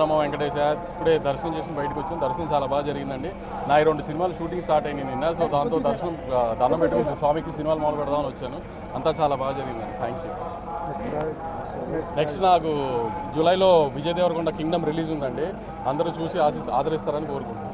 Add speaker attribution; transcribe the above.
Speaker 1: నమో వెంకటేశ. ఇప్పుడే దర్శనం చేసి బయటకు వచ్చాం. దర్శనం చాలా బాగా జరిగిందండి. నా 2 సినిమాలు షూటింగ్ స్టార్ట్ అయింది నిన్న. సో దాంతో దర్శనం దండం పెట్టుకుని స్వామికి సినిమాలు మొదలు పెడదామని వచ్చాను. అంతా చాలా బాగా జరిగిందండి. Thank you. నెక్స్ట్ నాకు జూలైలో విజయ్ దేవరకొండ కింగ్డమ్ రిలీజ్ ఉందండి. అందరూ చూసి ఆదరిస్తారని కోరుకుంటున్నాను.